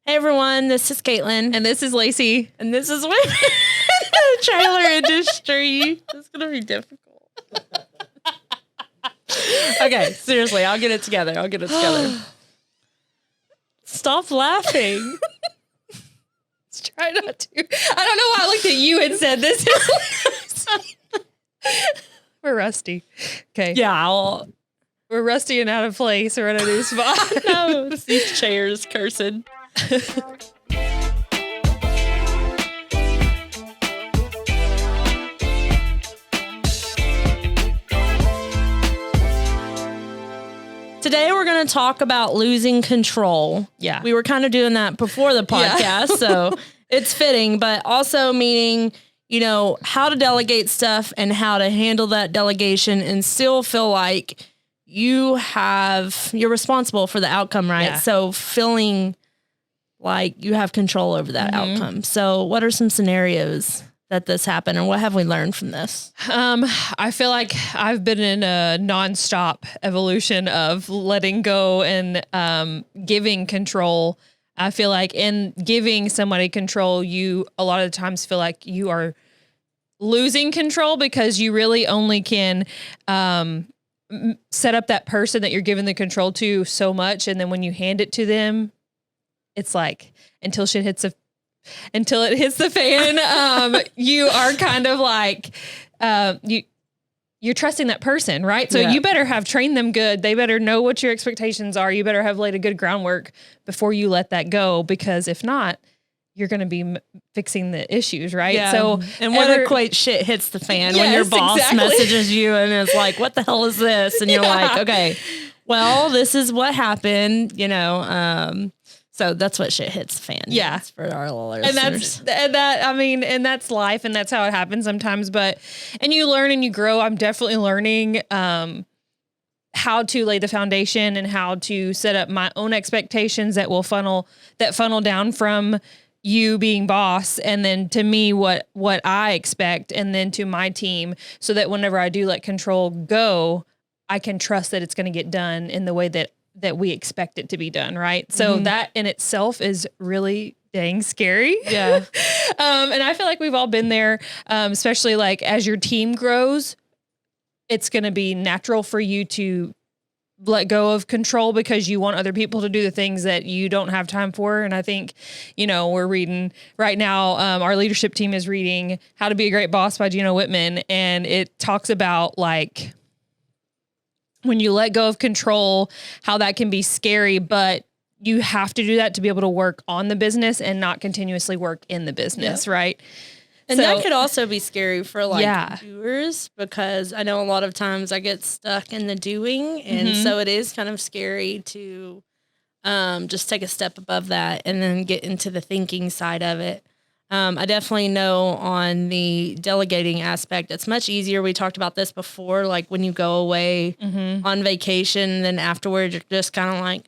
Hey everyone, this is Caitlin. And this is Lacey. And this is Women in the Trailer Industry. It's going to be difficult. Okay, seriously, I'll get it together. Stop laughing. Let's try not to. I don't know why I looked at you and said this. We're rusty. Okay. Yeah, we're rusty and out of place. We're in a new spot. No, it's these chairs cursing. Today we're going to talk about losing control. Yeah. We were kind of doing that before the podcast, so it's fitting, but also meaning, you know, how to delegate stuff and how to handle that delegation and still feel like you're responsible for the outcome, right? Yeah. So feeling like you have control over that outcome. So what are some scenarios that this happened, and what have we learned from this? I feel like I've been in a nonstop evolution of letting go and giving control. I feel like in giving somebody control, you a lot of the times feel like you are losing control because you really only can set up that person that you're giving the control to so much. And then when you hand it to them, it's like until it hits the fan, you are kind of like, you're trusting that person, right? So you better have trained them good. They better know what your expectations are. You better have laid a good groundwork before you let that go, because if not, you're going to be fixing the issues, right? Yeah. So, and what shit hits the fan when your boss messages you and is like, what the hell is this? And you're like, okay, well, this is what happened, you know? So that's what shit hits the fan. Yeah. That's for our little listeners. And that's life, and that's how it happens sometimes, and you learn and you grow. I'm definitely learning, how to lay the foundation and how to set up my own expectations that will funnel down from you being boss, and then to me, what I expect, and then to my team, so that whenever I do let control go, I can trust that it's going to get done in the way that we expect it to be done. Right. So that in itself is really dang scary. Yeah. And I feel like we've all been there, especially like as your team grows, it's going to be natural for you to let go of control because you want other people to do the things that you don't have time for. And I think, you know, we're reading right now, our leadership team is reading How to Be a Great Boss by Gino Wittman. And it talks about like, when you let go of control, how that can be scary, but you have to do that to be able to work on the business and not continuously work in the business. Yep. Right. And that could also be scary for doers, because I know a lot of times I get stuck in the doing. And so it is kind of scary to just take a step above that and then get into the thinking side of it. I definitely know on the delegating aspect, it's much easier. We talked about this before, like when you go away on vacation, then afterwards you're just kind of like,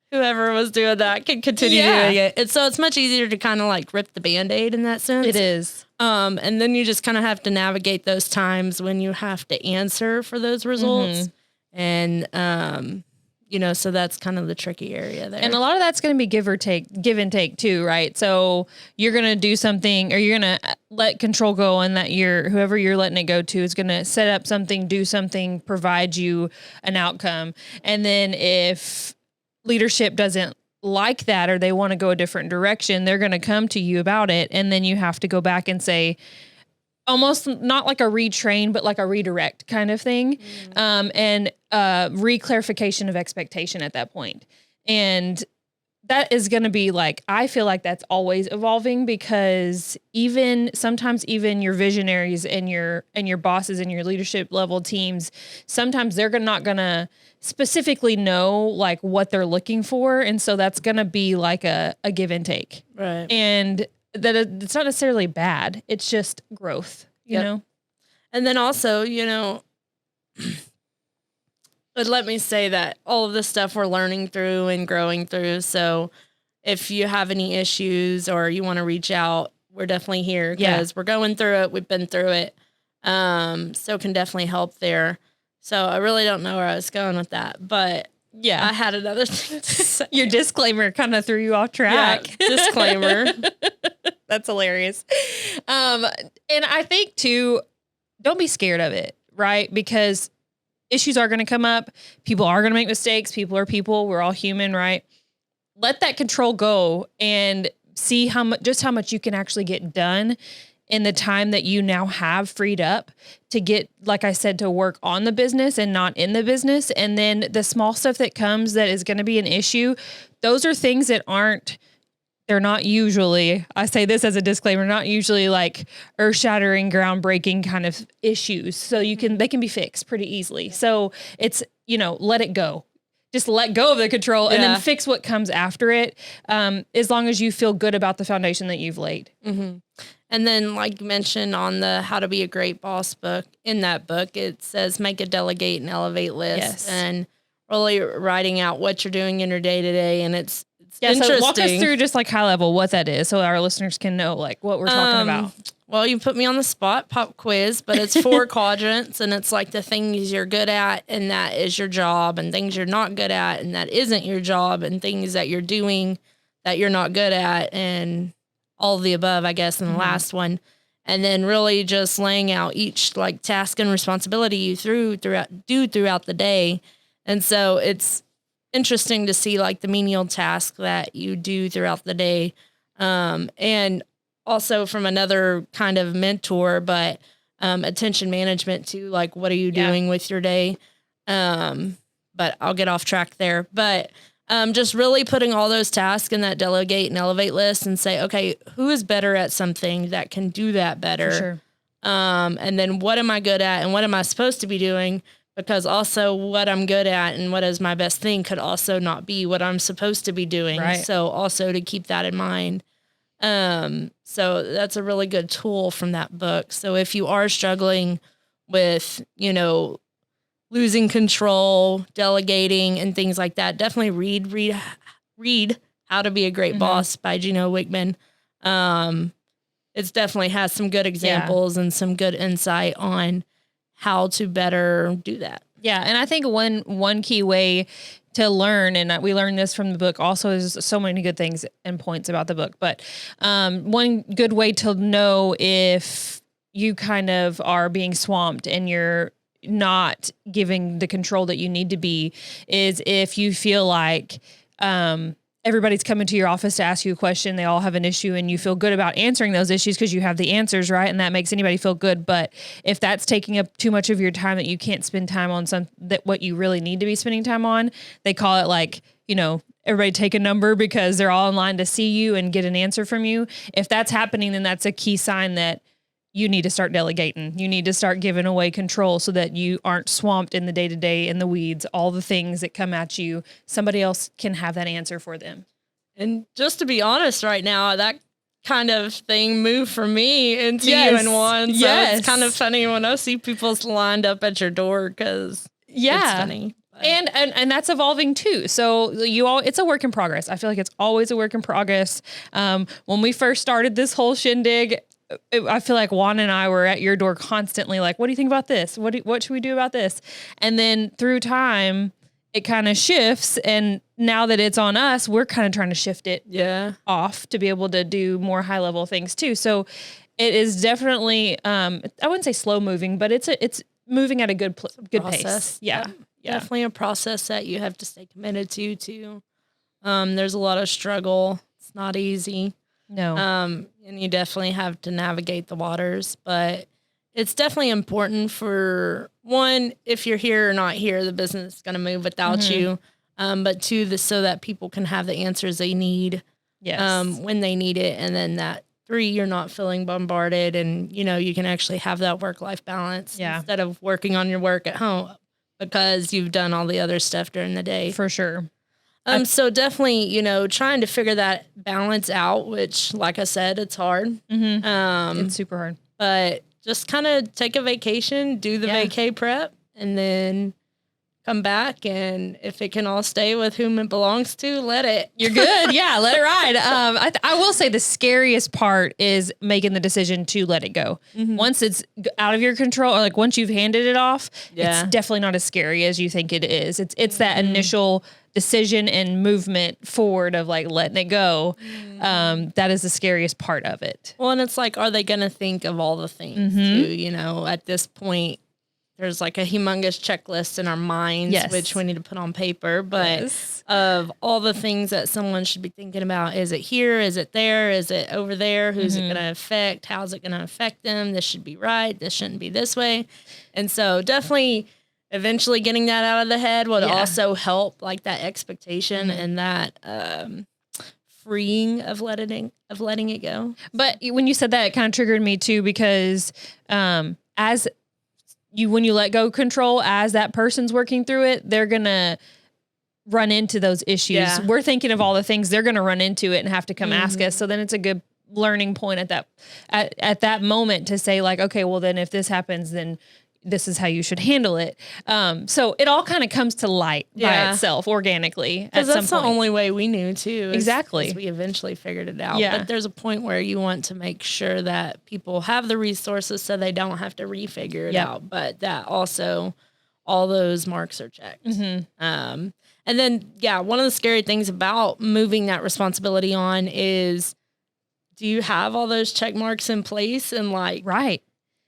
whoever was doing that can continue doing it. And so it's much easier to kind of like rip the Band-Aid in that sense. It is. And then you just kind of have to navigate those times when you have to answer for those results. And, you know, so that's kind of the tricky area there. And a lot of that's going to be give and take too, right? So you're going to do something, or you're going to let control go, and that whoever you're letting it go to is going to set up something, do something, provide you an outcome. And then if leadership doesn't like that, or they want to go a different direction, they're going to come to you about it. And then you have to go back and say, almost not like a retrain, but like a redirect kind of thing. And reclarification of expectation at that point. And that is going to be like, I feel like that's always evolving, because sometimes even your visionaries and your bosses and your leadership level teams, sometimes they're not going to specifically know like what they're looking for. And so that's going to be like a give and take. Right. And that it's not necessarily bad. It's just growth, you know? And then also, you know, but let me say that all of this stuff we're learning through and growing through. So if you have any issues or you want to reach out, we're definitely here, because we're going through it. We've been through it. So can definitely help there. So I really don't know where I was going with that, but Yeah. I had another thing to say. Your disclaimer kind of threw you off track. Yeah, disclaimer. That's hilarious. And I think too, don't be scared of it, right? Because issues are going to come up. People are going to make mistakes. People are people. We're all human, right? Let that control go and see how much you can actually get done in the time that you now have freed up to get, like I said, to work on the business and not in the business. And then the small stuff that comes that is going to be an issue, those are things that they're not usually, I say this as a disclaimer, not usually like earth-shattering, groundbreaking kind of issues. So they can be fixed pretty easily. So it's, let it go. Just let go of the control and then fix what comes after it. As long as you feel good about the foundation that you've laid. Mm-hmm. And then, like mentioned on the How to Be a Great Boss book, in that book, it says make a delegate and elevate list and really writing out what you're doing in your day-to-day. And it's interesting. So walk us through just like high level what that is so our listeners can know like what we're talking about. Well, you put me on the spot, pop quiz, but it's 4 quadrants, and it's like the things you're good at and that is your job, and things you're not good at and that isn't your job, and things that you're doing that you're not good at, and all of the above, I guess, in the last one. And then really just laying out each like task and responsibility you throughout the day. And so it's interesting to see like the menial task that you do throughout the day. And also from another kind of mentor, but attention management too, like what are you doing with your day? But I'll get off track there. But just really putting all those tasks in that delegate and elevate list and say, okay, who is better at something that can do that better? For sure. And then what am I good at and what am I supposed to be doing? Because also what I'm good at and what is my best thing could also not be what I'm supposed to be doing. Right. So also to keep that in mind. So that's a really good tool from that book. So if you are struggling with, losing control, delegating, and things like that, definitely read How to Be a Great Boss by Gino Wickman. It definitely has some good examples and some good insight on how to better do that. Yeah. And I think one key way to learn, and we learned this from the book also, is so many good things and points about the book. But one good way to know if you kind of are being swamped and you're not giving the control that you need to be is if you feel like everybody's coming to your office to ask you a question, they all have an issue, and you feel good about answering those issues because you have the answers, right? And that makes anybody feel good. But if that's taking up too much of your time that you can't spend time on what you really need to be spending time on, they call it like, everybody take a number because they're all in line to see you and get an answer from you. If that's happening, then that's a key sign that you need to start delegating. You need to start giving away control so that you aren't swamped in the day-to-day, in the weeds, all the things that come at you. Somebody else can have that answer for them. And just to be honest right now, that kind of thing moved from me into you in one. So it's kind of funny when I see people lined up at your door because it's funny. And that's evolving too. So it's a work in progress. I feel like it's always a work in progress. When we first started this whole shindig, I feel like Juan and I were at your door constantly like, what do you think about this? What should we do about this? And then through time, it kind of shifts. And now that it's on us, we're kind of trying to shift it off to be able to do more high level things too. So it is definitely, I wouldn't say slow moving, but it's moving at a good pace. Yeah. Definitely a process that you have to stay committed to too. There's a lot of struggle. It's not easy. No. And you definitely have to navigate the waters, but it's definitely important for one, if you're here or not here, the business is going to move without you. But two, so that people can have the answers they need when they need it. And then that 3, you're not feeling bombarded and, you can actually have that work-life balance instead of working on your work at home because you've done all the other stuff during the day. For sure. So definitely, trying to figure that balance out, which, like I said, it's hard. It's super hard. But just kind of take a vacation, do the vacay prep, and then come back, and if it can all stay with whom it belongs to, let it. You're good. Yeah, let it ride. I will say the scariest part is making the decision to let it go. Once it's out of your control, or like once you've handed it off, it's definitely not as scary as you think it is. It's that initial decision and movement forward of like letting it go. That is the scariest part of it. Well, and it's like, are they going to think of all the things too? At this point, there's like a humongous checklist in our minds, which we need to put on paper, but of all the things that someone should be thinking about, is it here? Is it there? Is it over there? Who's it going to affect? How's it going to affect them? This should be right. This shouldn't be this way. And so definitely eventually getting that out of the head would also help, like that expectation and that, freeing of letting it go. But when you said that, it kind of triggered me too, because, when you let go control, as that person's working through it, they're going to run into those issues. Yeah. We're thinking of all the things they're going to run into it and have to come ask us. So then it's a good learning point at that moment to say like, okay, well then if this happens, then this is how you should handle it. So it all kind of comes to light by itself organically. Because that's the only way we knew too. Exactly. We eventually figured it out. Yeah. But there's a point where you want to make sure that people have the resources so they don't have to refigure it out. But that also all those marks are checked. And then, one of the scary things about moving that responsibility on is, do you have all those check marks in place? And like,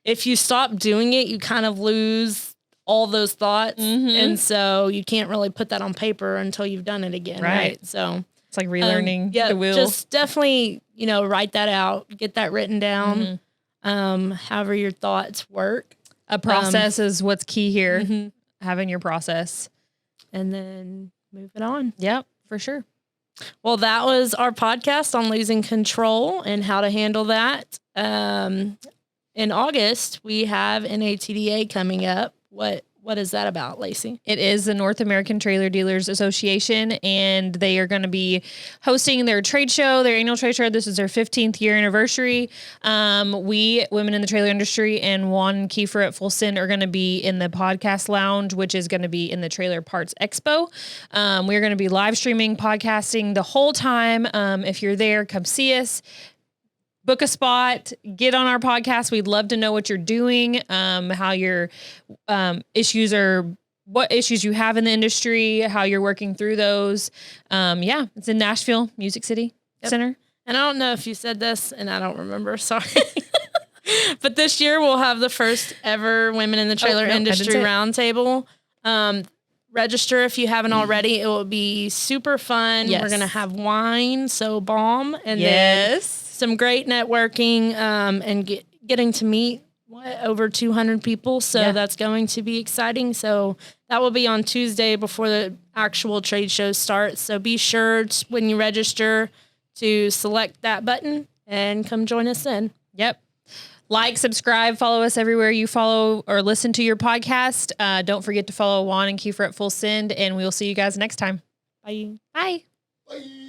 if you stop doing it, you kind of lose all those thoughts. And so you can't really put that on paper until you've done it again. Right. So it's like relearning the wheel. Just definitely, write that out, get that written down. However your thoughts work. A process is what's key here. Having your process. And then move it on. Yep, for sure. Well, that was our podcast on losing control and how to handle that. In August, we have NATDA coming up. What is that about, Lacey? It is the North American Trailer Dealers Association, and they are going to be hosting their trade show, their annual trade show. This is their 15th year anniversary. We, Women in the Trailer Industry, and Juan and Kiefer at Full Send are going to be in the podcast lounge, which is going to be in the Trailer Parts Expo. We're going to be live streaming, podcasting the whole time. If you're there, come see us. Book a spot, get on our podcast. We'd love to know what you're doing, how your issues are, what issues you have in the industry, how you're working through those. It's in Nashville, Music City Center. And I don't know if you said this, and I don't remember, sorry. But this year we'll have the first ever Women in the Trailer Industry Roundtable. Register if you haven't already. It will be super fun. We're going to have wine, so bomb. And then some great networking and getting to meet over 200 people. So that's going to be exciting. So that will be on Tuesday before the actual trade show starts. So be sure when you register to select that button and come join us then. Yep. Like, subscribe, follow us everywhere you follow or listen to your podcast. Don't forget to follow Juan and Kiefer at Full Send, and we will see you guys next time. Bye. Bye. Bye.